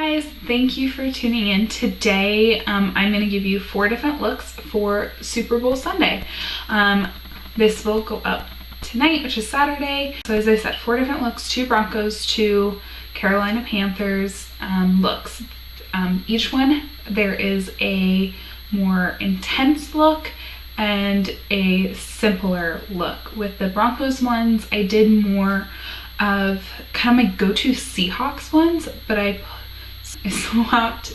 guys, thank you for tuning in. Today I'm going to give you 4 different looks for Super Bowl Sunday. This will go up tonight, which is Saturday. So as I said, 4 different looks, 2 Broncos, 2 Carolina Panthers looks. Each one there is a more intense look and a simpler look. With the Broncos ones, I did more of kind of my go-to Seahawks ones, but I swapped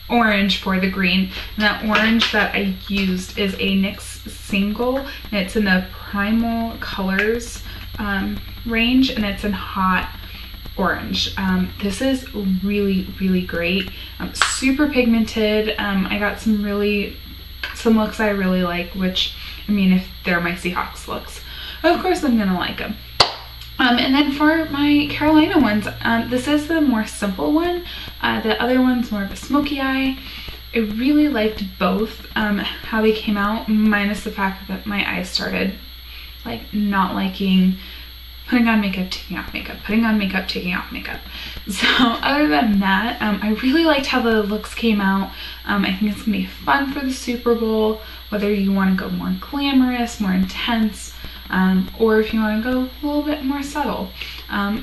orange for the green, and that orange that I used is a NYX single, and it's in the Primal Colors range, and it's in hot orange. This is really great. Super pigmented. I got some looks I really like, which, I mean, if they're my Seahawks looks, of course I'm gonna like them. And then for my Carolina ones, this is the more simple one. The other one's more of a smoky eye. I really liked both how they came out, minus the fact that my eyes started like not liking putting on makeup, taking off makeup, putting on makeup, taking off makeup. So other than that, I really liked how the looks came out. I think it's gonna be fun for the Super Bowl, whether you want to go more glamorous, more intense, or if you want to go a little bit more subtle.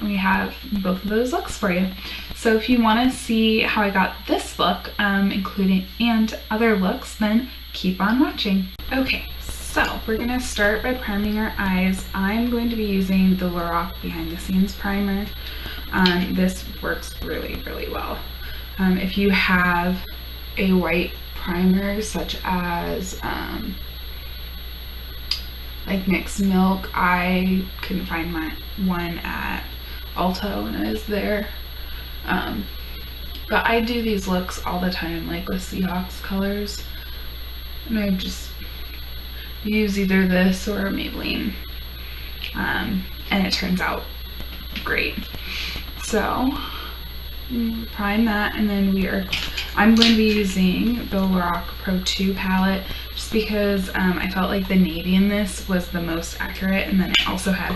We have both of those looks for you. So if you want to see how I got this look, including and other looks, then keep on watching. Okay, so we're going to start by priming our eyes. I'm going to be using the Lorac Behind the Scenes Primer. This works really well. If you have a white primer such as like NYX Milk, I couldn't find my one at Ulta when I was there, but I do these looks all the time, like with Seahawks colors, and I just use either this or a Maybelline, and it turns out great. So prime that, and then I'm going to be using the Lorac Pro 2 palette, just because I felt like the navy in this was the most accurate, and then it also had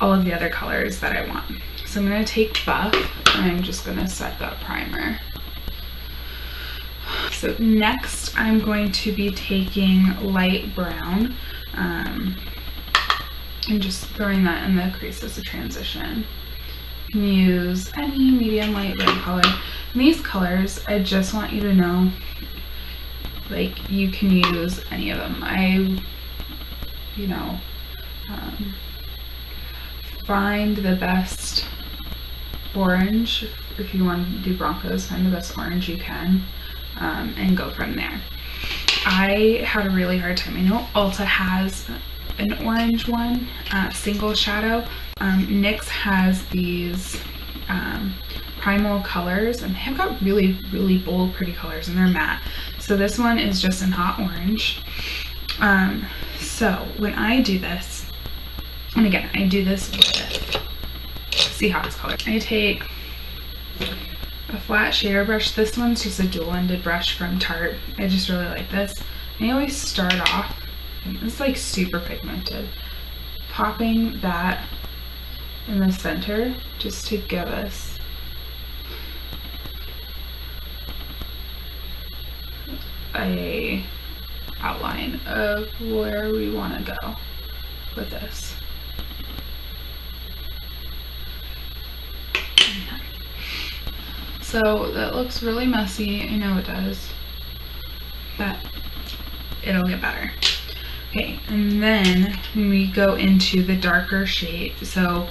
all of the other colors that I want. So I'm going to take Buff, and I'm just going to set that primer. So next I'm going to be taking light brown, and just throwing that in the crease as a transition. You can use any medium light brown color. And these colors, I just want you to know, like, you can use any of them. Find the best orange. If you want to do Broncos, find the best orange you can, and go from there. I had a really hard time. I know Ulta has an orange one, single shadow. NYX has these Primal Colors, and they have got really bold, pretty colors, and they're matte. So this one is just in hot orange. So when I do this, and again, I do this with Seahawks color, I take a flat shader brush. This one's just a dual-ended brush from Tarte. I just really like this. I always start off, and it's like super pigmented, popping that in the center just to give us a outline of where we want to go with this. So that looks really messy, I know it does, but it'll get better. Okay, and then when we go into the darker shade, so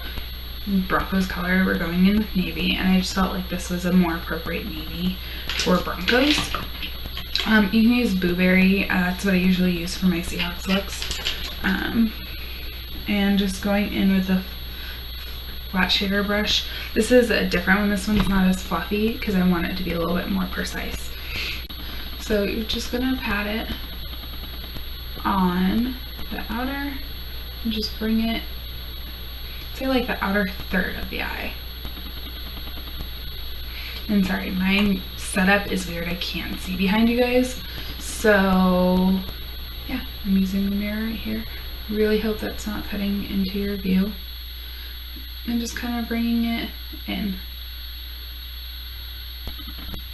Broncos color, we're going in with navy, and I just felt like this was a more appropriate navy for Broncos. You can use Blueberry, that's what I usually use for my Seahawks looks. And just going in with a flat shader brush. This is a different one. This one's not as fluffy because I want it to be a little bit more precise. So you're just gonna pat it on the outer and just bring it, say, like the outer third of the eye. And sorry, my setup is weird. I can't see behind you guys. So yeah, I'm using the mirror right here. Really hope that's not cutting into your view. And just kind of bringing it in.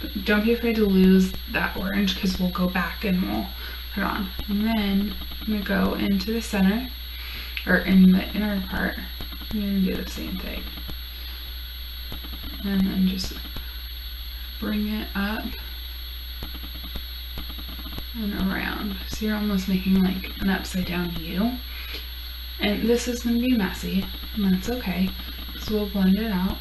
But don't be afraid to lose that orange because we'll go back and we'll put it on. And then I'm going to go into the center, or in the inner part. I'm going to do the same thing. And then just bring it up and around. So you're almost making like an upside down U. And this is going to be messy, and that's okay. So we'll blend it out.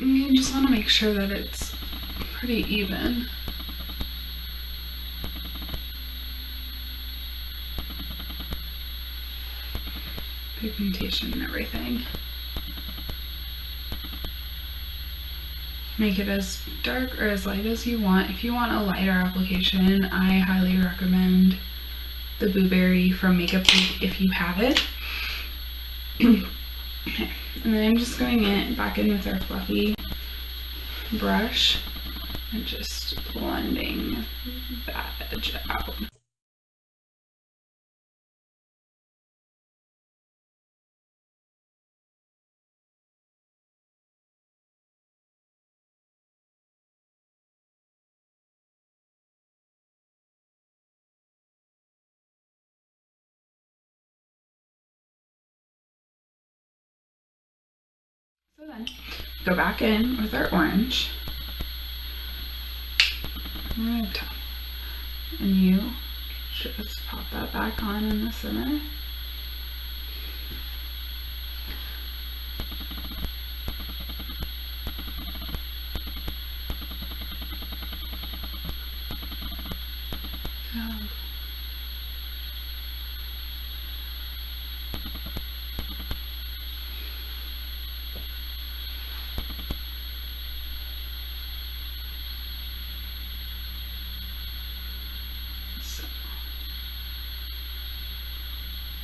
You just want to make sure that it's pretty even. Pigmentation and everything. Make it as dark or as light as you want. If you want a lighter application, I highly recommend the Blueberry from Makeup Geek if you have it. Okay. And then I'm just going back in with our fluffy brush and just blending that edge out. So then, go back in with our orange. Right. And you just pop that back on in the center.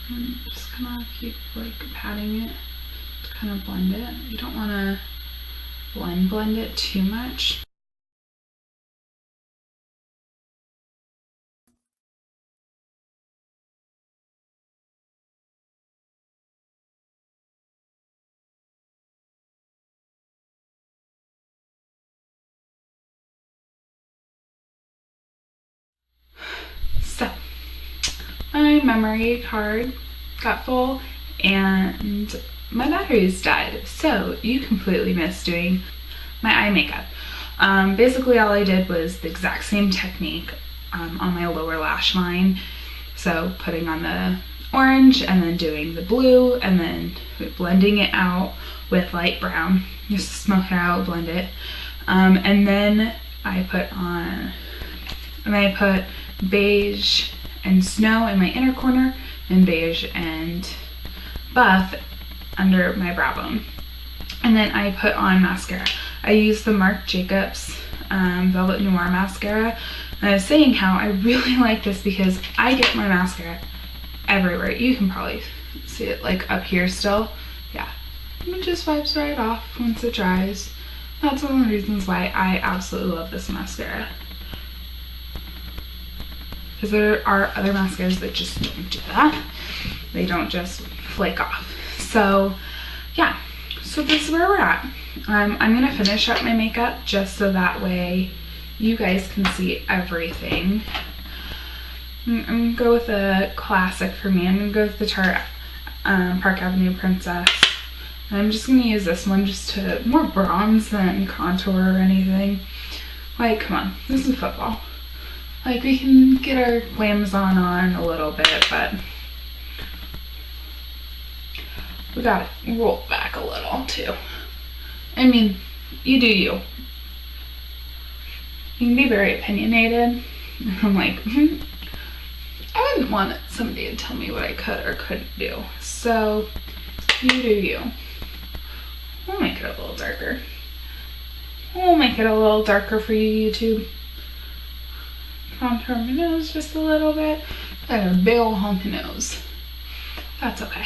And just kind of keep like patting it to kind of blend it. You don't want to blend it too much. So, my memory card got full and my batteries died, so you completely missed doing my eye makeup. Basically all I did was the exact same technique on my lower lash line. So putting on the orange and then doing the blue and then blending it out with light brown, just to smoke it out, blend it. And then I put beige and snow in my inner corner and beige and buff under my brow bone. And then I put on mascara. I used the Marc Jacobs Velvet Noir mascara. And I was saying how I really like this because I get my mascara everywhere. You can probably see it like up here still. Yeah, it just wipes right off once it dries. That's one of the reasons why I absolutely love this mascara. Because there are other mascaras that just don't do that. They don't just flake off. So yeah, so this is where we're at. I'm gonna finish up my makeup just so that way you guys can see everything. I'm gonna go with a classic for me. I'm gonna go with the Park Avenue Princess. And I'm just gonna use this one just to more bronze than contour or anything. Like, come on, this is football. Like, we can get our glamazon on a little bit, but we gotta roll it back a little too. I mean, you do you. You can be very opinionated. I'm like, I wouldn't want somebody to tell me what I could or couldn't do. So, you do you. We'll make it a little darker. We'll make it a little darker for you, YouTube. Contour my nose just a little bit. I have a big old honky nose. that's okay.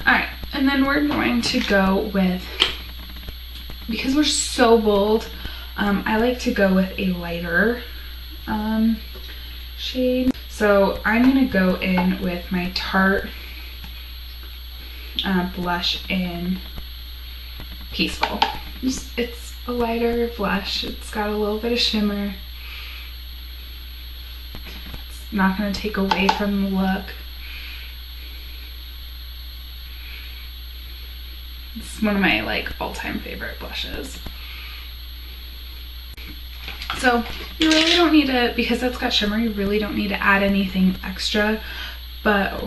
All right, and then we're going to go with, because we're so bold, I like to go with a lighter shade. So I'm gonna go in with my Tarte blush in Peaceful. It's a lighter blush. It's got a little bit of shimmer. It's not gonna take away from the look. It's one of my like all-time favorite blushes. So you really don't need to, because that's got shimmer, you really don't need to add anything extra, but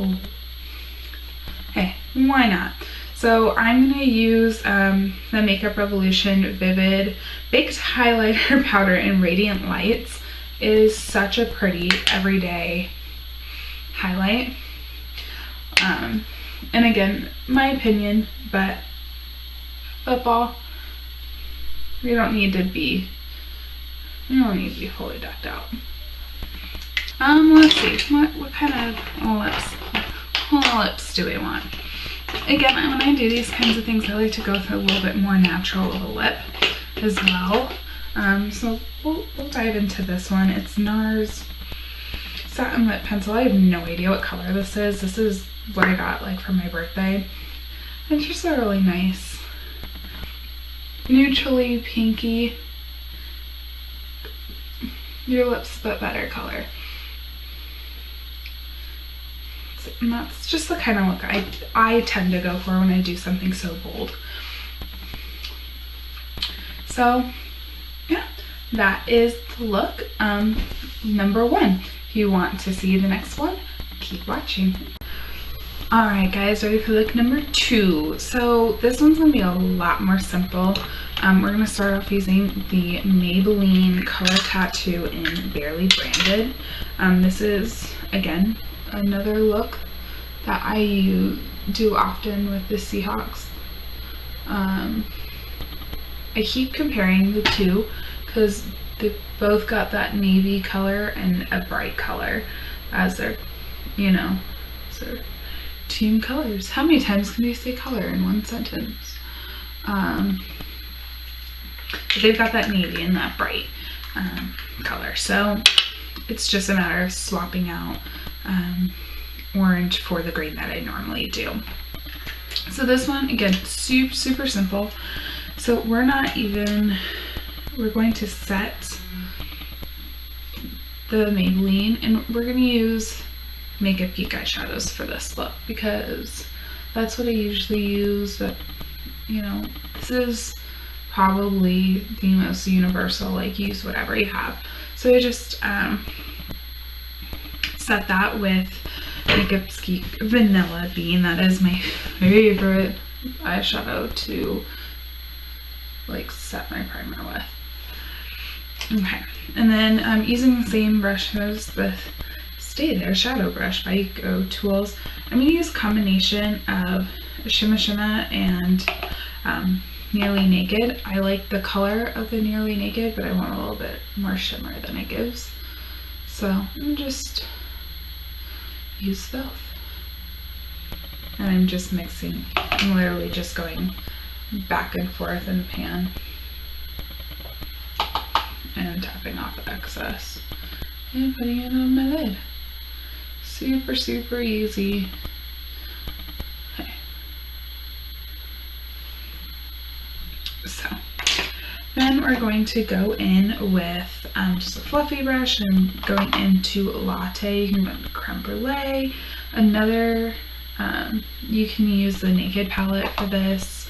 hey, why not? So I'm gonna use the Makeup Revolution Vivid Baked Highlighter Powder in Radiant Lights. It is such a pretty everyday highlight. And again, my opinion, but football, you don't need to be fully decked out. Let's see, what kind of lips do we want? Again, when I do these kinds of things, I like to go for a little bit more natural of a lip as well. So we'll dive into this one. It's NARS Satin Lip Pencil. I have no idea what color this is. This is what I got like for my birthday. It's just a really nice, neutrally pinky, your lips but better color. And that's just the kind of look I tend to go for when I do something so bold. So yeah, that is the look number one. If you want to see the next one, keep watching. Alright guys, ready for look number two. So this one's gonna be a lot more simple. We're gonna start off using the Maybelline Color Tattoo in Barely Branded. This is, again, another look that I do often with the Seahawks. I keep comparing the two because they both got that navy color and a bright color as their, so team colors. How many times can you say color in one sentence? But they've got that navy and that bright color. So it's just a matter of swapping out orange for the green that I normally do. So this one, again, super simple. So we're going to set the Maybelline, and we're going to use Makeup Geek eyeshadows for this look because that's what I usually use. That, this is probably the most universal, like use whatever you have. So I just set that with Makeup Geek Vanilla Bean. That is my favorite eyeshadow to like set my primer with. Okay, and then using the same brush as the Stay There Shadow Brush by Go Tools, I'm going to use a combination of Shimma Shimma and Nearly Naked. I like the color of the Nearly Naked, but I want a little bit more shimmer than it gives. So I'm just use both. And I'm just mixing. I'm literally just going back and forth in the pan and tapping off the excess and putting it on my lid. Super easy. Okay. So then we're going to go in with just a fluffy brush and going into Latte. You can go into Creme Brulee. Another, you can use the Naked palette for this.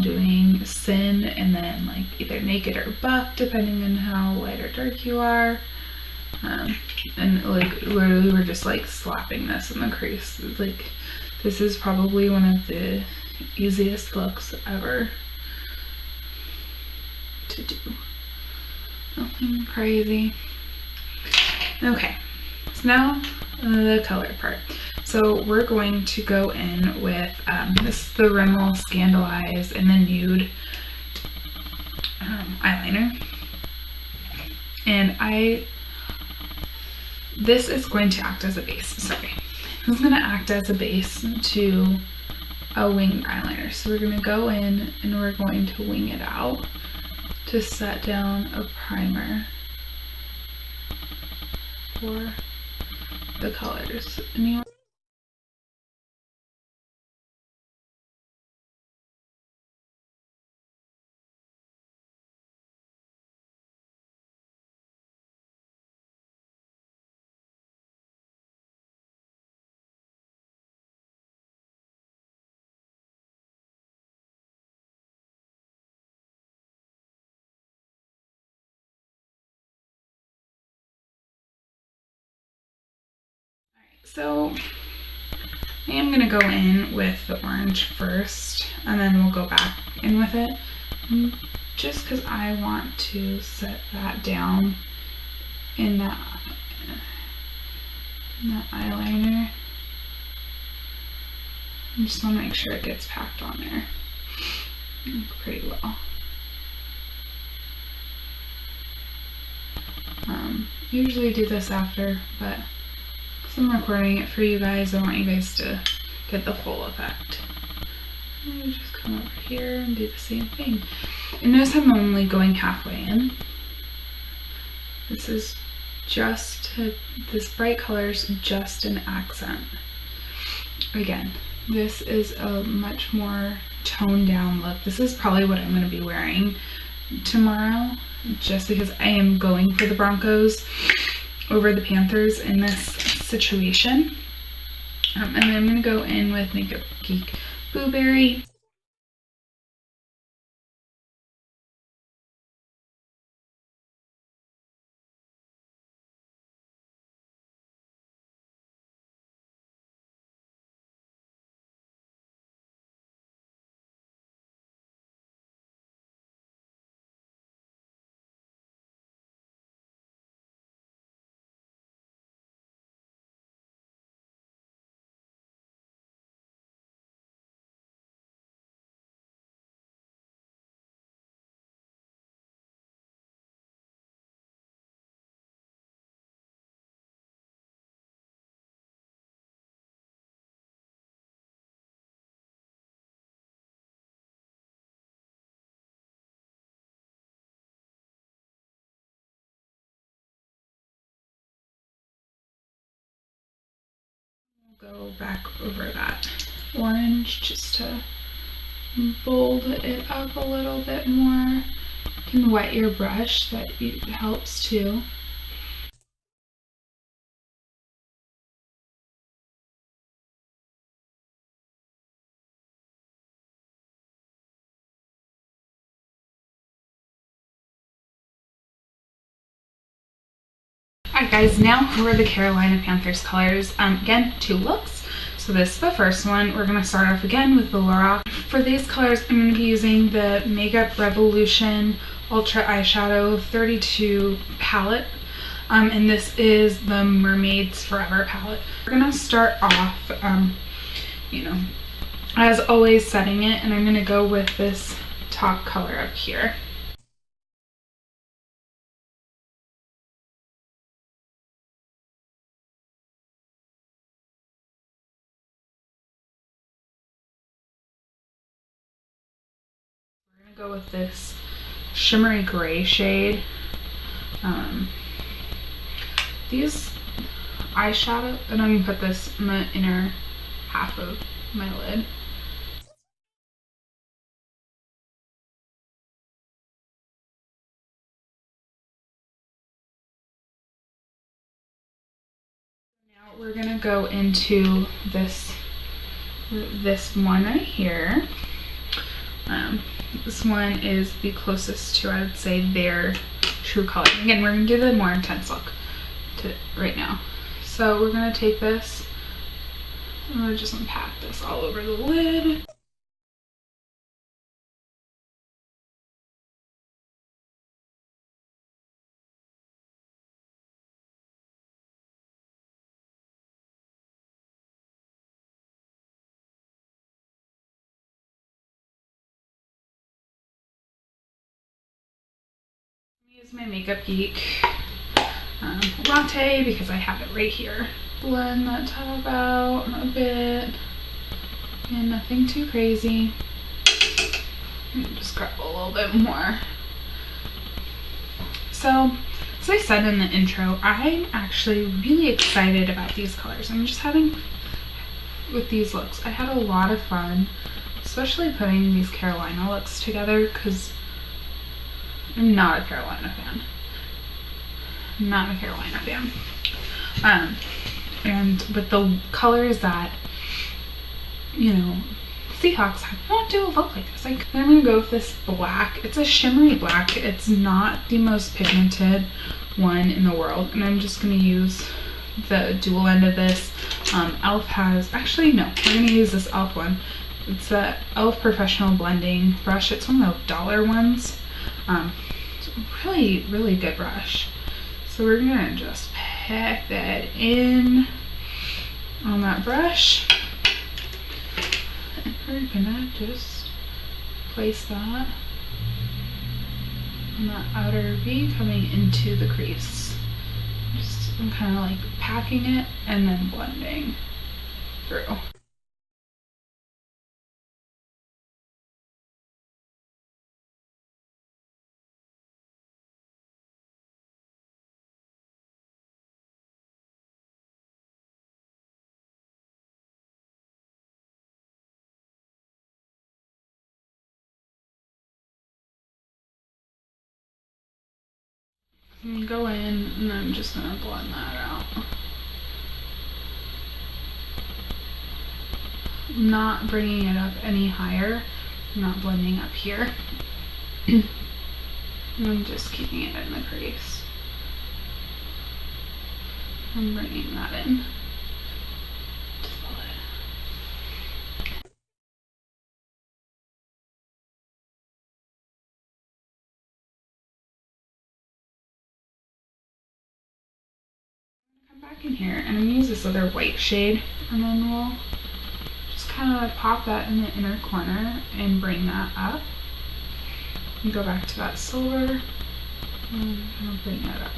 Doing Sin and then like either Naked or Buff, depending on how light or dark you are. And like literally we're just like slapping this in the crease. Like this is probably one of the easiest looks ever to do. Nothing crazy. Okay, so now the color part. So we're going to go in with this is the Rimmel Scandalize in the Nude eyeliner, and this is going to act as a base. Sorry, This is gonna act as a base to a winged eyeliner. So we're gonna go in and we're going to wing it out to set down a primer for the colors. Anyone? So I am gonna go in with the orange first, and then we'll go back in with it, just because I want to set that down in that eyeliner. I just want to make sure it gets packed on there pretty well. Usually do this after, but because I'm recording it for you guys, I want you guys to get the full effect. And you just come over here and do the same thing. And notice I'm only going halfway in. This is just this bright color is just an accent. Again, this is a much more toned down look. This is probably what I'm going to be wearing tomorrow, just because I am going for the Broncos over the Panthers in this situation. And then I'm going to go in with Makeup Geek Blueberry. Go back over that orange just to bold it up a little bit more. You can wet your brush, that helps too. Alright guys, now for the Carolina Panthers colors. Again, 2 looks. So this is the first one. We're going to start off again with the Lorac. For these colors, I'm going to be using the Makeup Revolution Ultra Eyeshadow 32 palette. And this is the Mermaids Forever palette. We're going to start off, as always, setting it. And I'm going to go with this top color up here. Go with this shimmery gray shade. These eyeshadow, and I'm gonna put this in the inner half of my lid. Now we're gonna go into this one right here. This one is the closest to, I would say, their true color. Again, we're going to do the more intense look right now. So we're going to take this, and we're just going to pat this all over the lid. Use my Makeup Geek latte because I have it right here. blend that top out a bit. And nothing too crazy. Just grab a little bit more. So, as I said in the intro, I'm actually really excited about these colors. I'm just having, with these looks, I had a lot of fun, especially putting these Carolina looks together, because I'm not a Carolina fan. Not a Carolina fan. And with the colors that, you know, Seahawks have, I don't do a look like this. Like, I'm gonna go with this black. It's a shimmery black. It's not the most pigmented one in the world, and I'm just gonna use the dual end of this. Elf has, actually no, we're gonna use this Elf one. It's a Elf Professional Blending brush. It's one of the dollar ones. It's a really, really good brush. So we're gonna just pack that in on that brush. And we're gonna just place that on that outer V coming into the crease. I'm kind of like packing it and then blending through. I'm gonna go in and I'm just gonna blend that out. I'm not bringing it up any higher. I'm not blending up here. I'm just keeping it in the crease. I'm bringing that in. Come back in here and I'm gonna use this other white shade, and then we'll just kind of like pop that in the inner corner and bring that up. And go back to that silver and I'll bring that up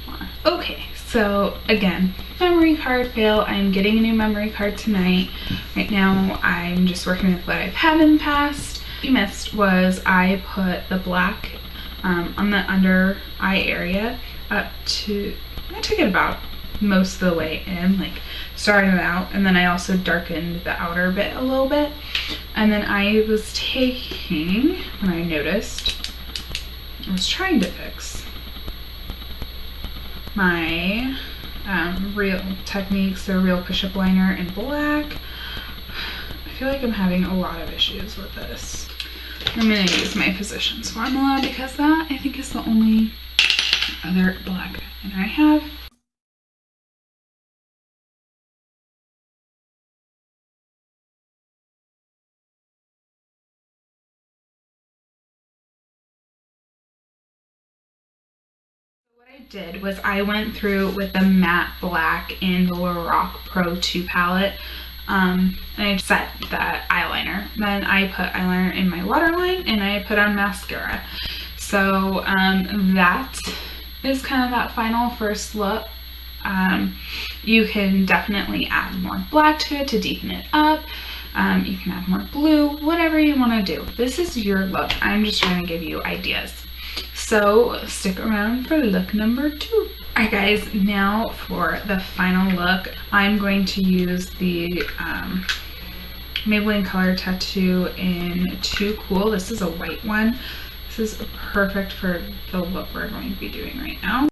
more. Okay, so again, memory card fail. I'm getting a new memory card tonight. Right now I'm just working with what I've had in the past. What you missed was I put the black on the under eye area up to, I took it about most of the way in, like starting it out, and then I also darkened the outer bit a little bit. And then I was taking, when I noticed, I was trying to fix my Real Techniques, the Real Push-Up Liner in black. I feel like I'm having a lot of issues with this. I'm gonna use my Physicians Formula because that, I think, is the only other black liner I have. What I did was I went through with the matte black in the Lorac Pro 2 palette, and I set that eyeliner. Then I put eyeliner in my waterline and I put on mascara. So that is kind of that final first look. You can definitely add more black to it to deepen it up. You can add more blue, whatever you want to do. This is your look. I'm just trying to give you ideas. So stick around for look number 2. Alright guys, now for the final look, I'm going to use the Maybelline Color Tattoo in Too Cool. This is a white one. This is perfect for the look we're going to be doing right now.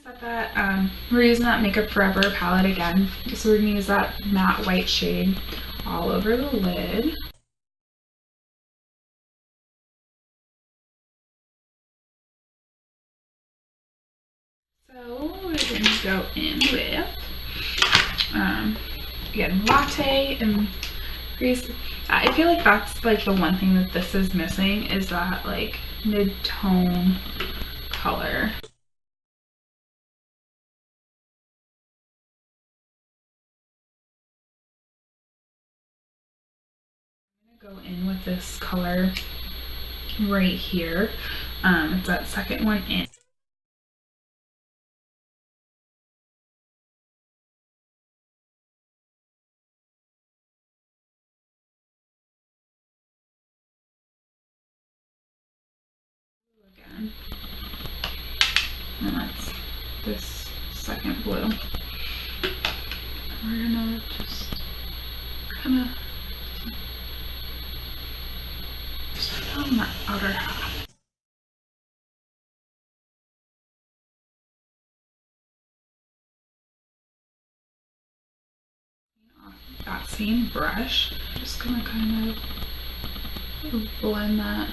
Set that, we're using that Makeup Forever palette again, so we're going to use that matte white shade all over the lid. So we're going to go in with, again, Latte and Crease. I feel like that's like the one thing that this is missing, is that like mid-tone color. Go in with this color right here. It's that second one in. Again. And that's this second blue. We're gonna just kind of put on the outer half. That same brush, I'm just gonna kind of blend that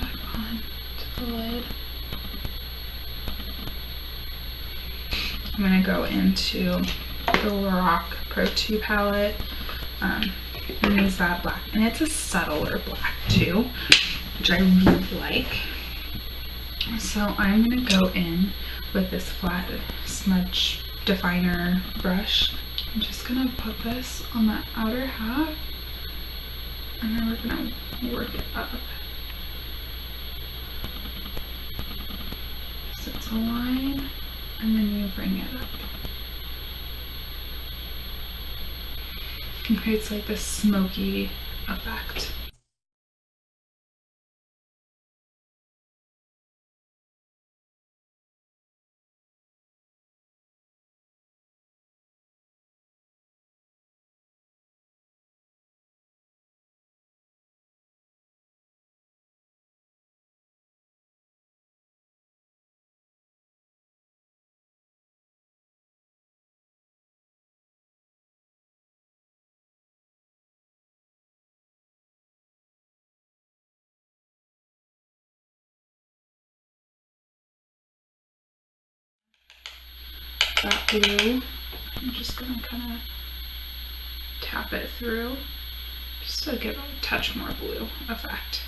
back on to the lid. I'm gonna go into the Rock Pro 2 palette and use that black, and it's a subtler black too, which I really like. So I'm gonna go in with this flat smudge definer brush. I'm just gonna put this on the outer half, and then we're gonna work it up. So it's a line, and then you bring it up. It creates like this smoky effect. That blue, I'm just gonna kind of tap it through just to give a touch more blue effect.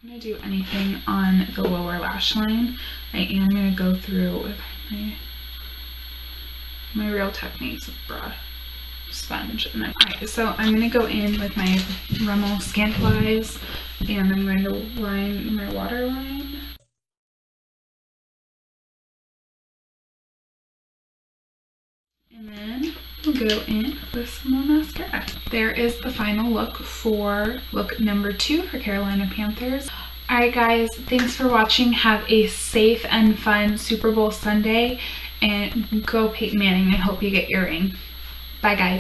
I'm not going to do anything on the lower lash line. I am going to go through with my Real Techniques broad sponge. And then, so I'm going to go in with my Rimmel Scantilize, and I'm going to line my waterline. And then we'll go in with some more mascara. There is the final look for look number 2 for Carolina Panthers. Alright guys, thanks for watching. Have a safe and fun Super Bowl Sunday, and go Peyton Manning. I hope you get your ring. Bye guys.